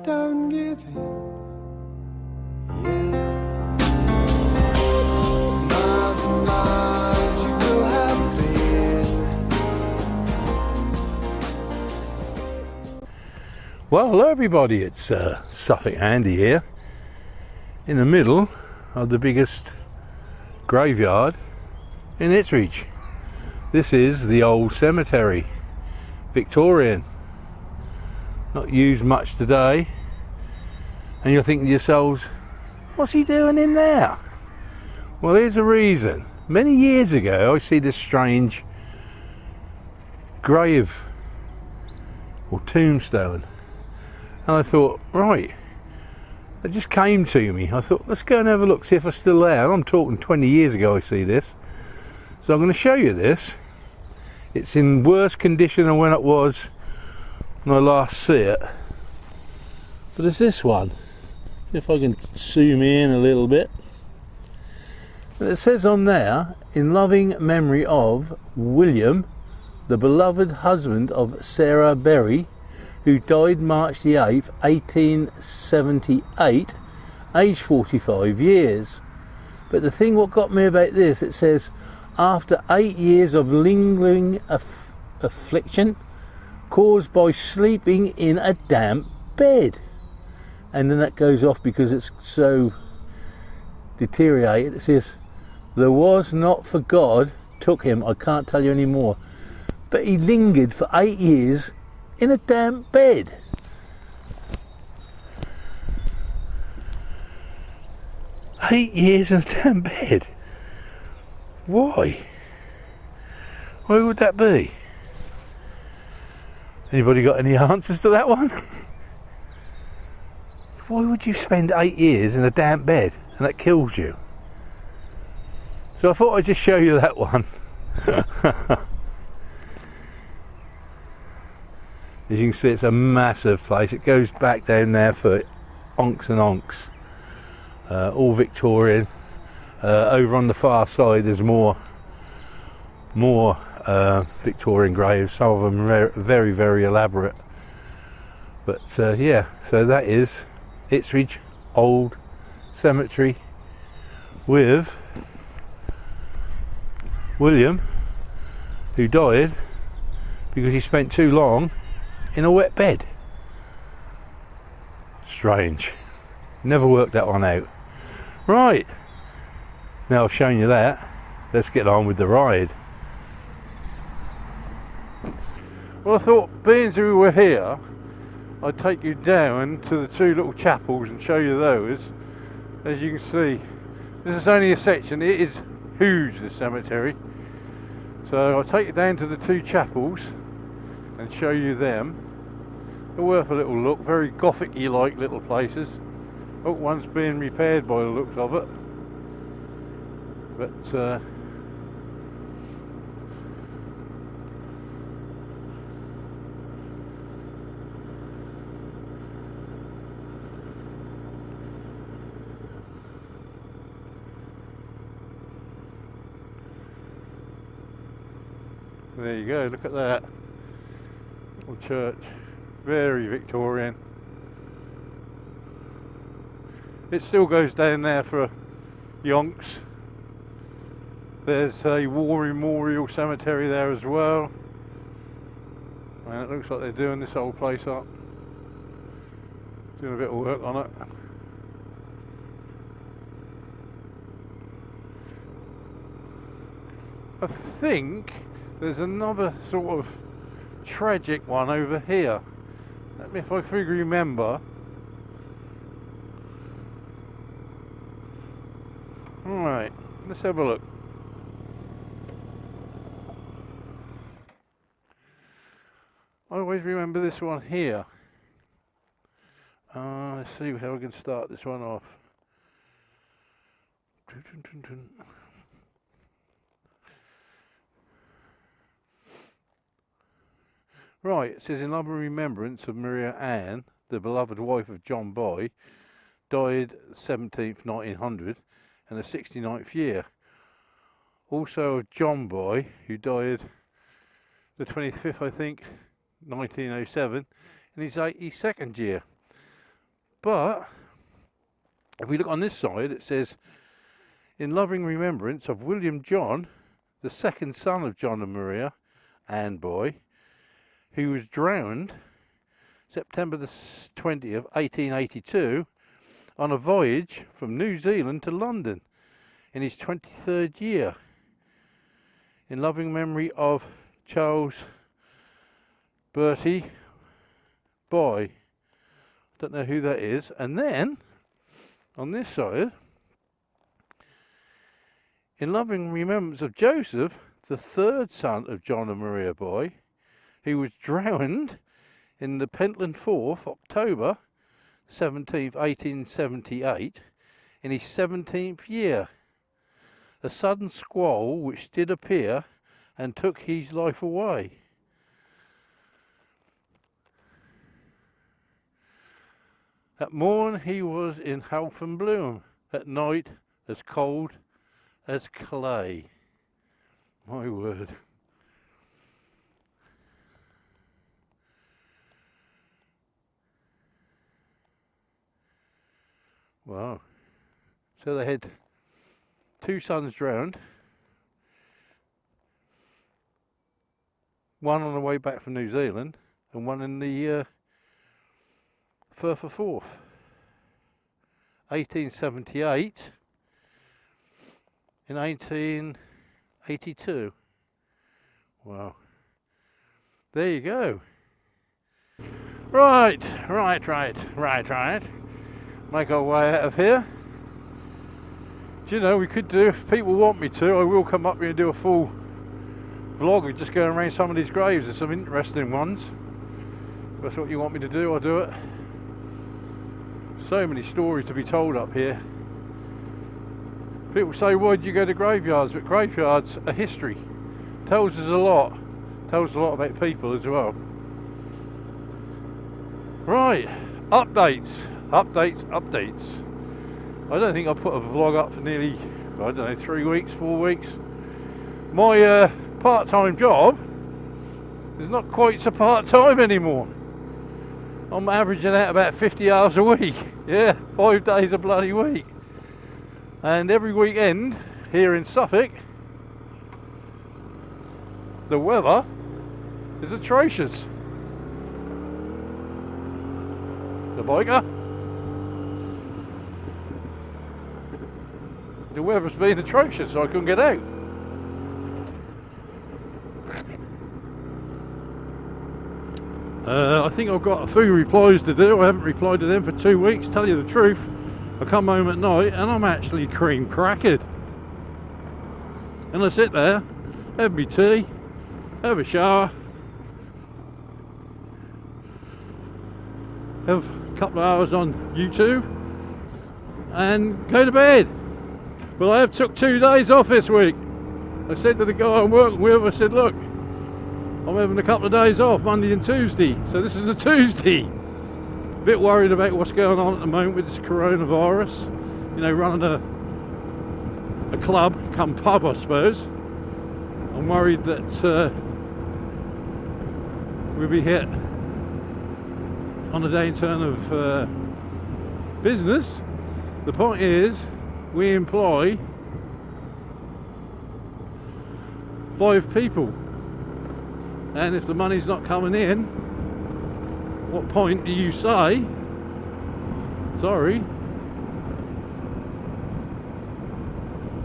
don't give in. Yeah. Miles and miles you will have been. Well, hello everybody, it's Suffolk Andy here, in the middle of the biggest graveyard in Ipswich. This is the old cemetery, Victorian, not used much today, and you're thinking to yourselves, what's he doing in there? Well, here's a reason. Many years ago I see this strange grave or tombstone, and I thought, right, it just came to me. I thought, let's go and have a look, see if it's still there. And I'm talking 20 years ago I see this. So I'm going to show you this. It's in worse condition than when it was when I last see it. But it's this one. See if I can zoom in a little bit. And it says on there, in loving memory of William, the beloved husband of Sarah Berry, who died March the 8th, 1878, aged 45 years. But the thing what got me about this, it says, after 8 years of lingering affliction caused by sleeping in a damp bed. And then that goes off because it's so deteriorated. It says, there was not for God took him. I can't tell you any more. But he lingered for 8 years in a damp bed. Eight years in a damp bed. Why? Why would that be? Anybody got any answers to that one? Why would you spend 8 years in a damp bed and that kills you? So I thought I'd just show you that one. As you can see, it's a massive place. It goes back down there for onks and onks. All Victorian. Over on the far side there's more Victorian graves, some of them very, very elaborate. But yeah, so that is Ipswich Old Cemetery with William, who died because he spent too long in a wet bed. Strange. Never worked that one out. Right. Now I've shown you that, let's get on with the ride. Well, I thought, being as we were here, I'd take you down to the two little chapels and show you those. As you can see, this is only a section. It is huge, the cemetery. So I'll take you down to the two chapels and show you them. They're worth a little look, very gothic-y like little places. Oh, one's being repaired by the looks of it. But there you go, look at that little church, very Victorian. It still goes down there for yonks. There's a war memorial cemetery there as well, and it looks like they're doing this whole place up, doing a bit of work on it. I think there's another sort of tragic one over here. Let me, if I can remember. Alright, let's have a look. I always remember this one here. Let's see how we can start this one off. Right, it says, in loving remembrance of Maria Ann, the beloved wife of John Boy, died 17th, 1900, and the 69th year. Also of John Boy, who died the 25th, I think, 1907, in his 82nd year. But if we look on this side, it says, in loving remembrance of William John, the second son of John and Maria and Boy, who was drowned September the 20th, 1882, on a voyage from New Zealand to London in his 23rd year. In loving memory of Charles Bertie Boy. Don't know who that is. And then, on this side, in loving remembrance of Joseph, the third son of John and Maria Boy, who was drowned in the Pentland Forth, October 17th, 1878, in his 17th year. A sudden squall which did appear and took his life away. At morn he was in health and bloom, at night as cold as clay. My word. Wow. So they had two sons drowned, one on the way back from New Zealand and one in the Firth of Forth. 1878 in 1882. Wow. There you go. Right. Make our way out of here. Do you know, we could do, if people want me to, I will come up here and do a full vlog of just going around some of these graves. There's some interesting ones. If that's what you want me to do, I'll do it. So many stories to be told up here. People say, why do you go to graveyards? But graveyards are history. Tells us a lot. Tells a lot about people as well. Right, updates. I don't think I put a vlog up for nearly, I don't know, 3 weeks, 4 weeks. My part-time job is not quite so part-time anymore. I'm averaging out about 50 hours a week. Yeah, 5 days a bloody week. And every weekend here in Suffolk, the weather is atrocious. The biker. The weather's been atrocious, so I couldn't get out. I think I've got a few replies to do. I haven't replied to them for 2 weeks. Tell you the truth, I come home at night and I'm actually cream crackered. And I sit there, have my tea, have a shower, have a couple of hours on YouTube and go to bed. Well, I have took 2 days off this week. I said to the guy I'm working with, I said, look, I'm having a couple of days off, Monday and Tuesday, so this is a Tuesday. A bit worried about what's going on at the moment with this coronavirus. You know, running a club, come pub I suppose. I'm worried that we'll be hit on a downturn of business. The point is, we employ 5 people. And if the money's not coming in, what point do you say, sorry,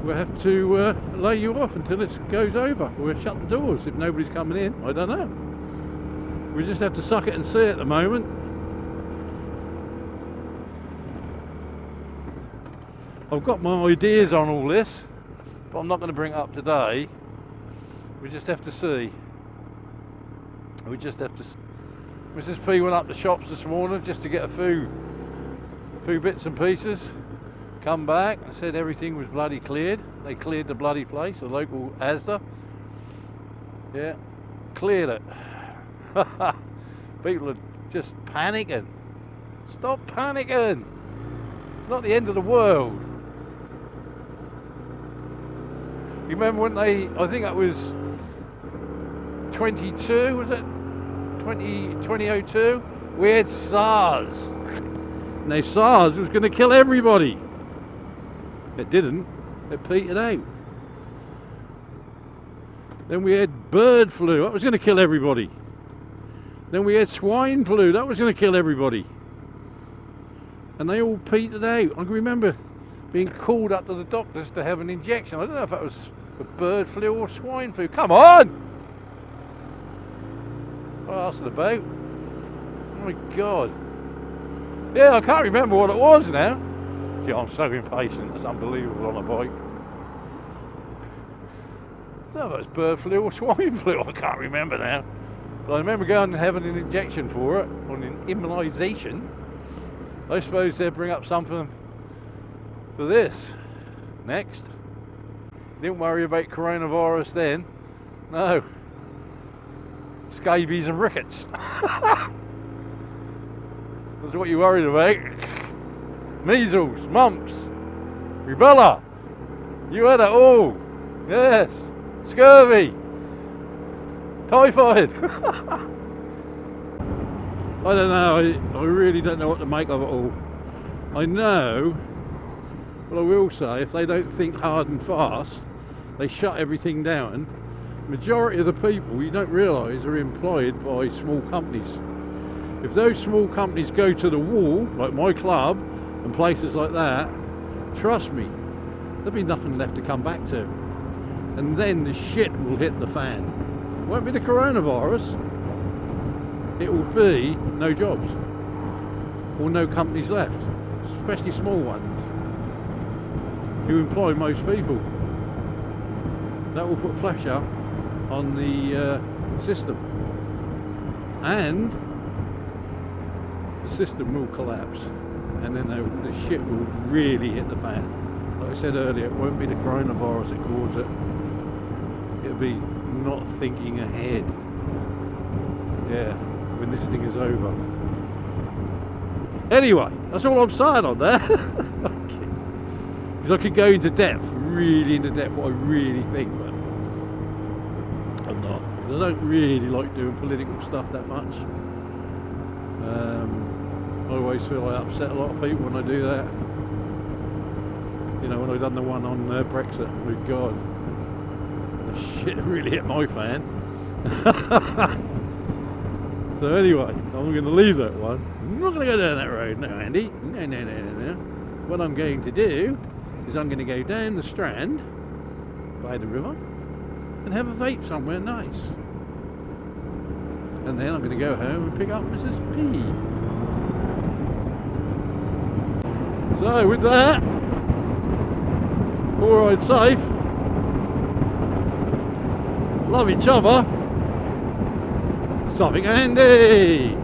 we'll have to lay you off until it goes over? We'll shut the doors if nobody's coming in. I don't know. We just have to suck it and see at the moment. I've got my ideas on all this, but I'm not going to bring it up today. We just have to see. Mrs. P went up the shops this morning just to get a few bits and pieces. Come back and said everything was bloody cleared. They cleared the bloody place, the local Asda. Yeah, cleared it. People are just panicking. Stop panicking. It's not the end of the world. You remember when I think that was 22, was it? 2002, we had SARS. Now SARS was going to kill everybody. It didn't. It petered out. Then we had bird flu. That was going to kill everybody. Then we had swine flu. That was going to kill everybody. And they all petered out. I can remember being called up to the doctors to have an injection. I don't know if that was a bird flu or swine flu. Come on! What else is about? Oh my God. Yeah, I can't remember what it was now. Gee, I'm so impatient. It's unbelievable on a bike. I don't know if it was bird flu or swine flu. I can't remember now. But I remember going and having an injection for it, on an immunisation. I suppose they'd bring up something for this next. Didn't worry about coronavirus then. No. Scabies and rickets. That's what you worried about. Measles, mumps, rubella. You had it all. Yes. Scurvy. Typhoid. I don't know. I really don't know what to make of it all. I know, but I will say, if they don't think hard and fast, they shut everything down. Majority of the people, you don't realise, are employed by small companies. If those small companies go to the wall, like my club and places like that, trust me, there'll be nothing left to come back to. And then the shit will hit the fan. It won't be the coronavirus. It will be no jobs or no companies left, especially small ones who employ most people. That will put pressure on the system, and the system will collapse, and then the shit will really hit the fan. Like I said earlier, it won't be the coronavirus that caused it. It'll be not thinking ahead. Yeah, when this thing is over. Anyway, that's all I'm saying on that. Because I could go into depth, really into depth, what I really think, but I'm not. I don't really like doing political stuff that much. I always feel I upset a lot of people when I do that. You know, when I done the one on Brexit, oh God, the shit really hit my fan. So anyway, I'm going to leave that one. I'm not going to go down that road, no, Andy. No. What I'm going to do is I'm going to go down the Strand by the river and have a vape somewhere nice. And then I'm going to go home and pick up Mrs. P. So with that, all right, safe. Love each other. Something Andy.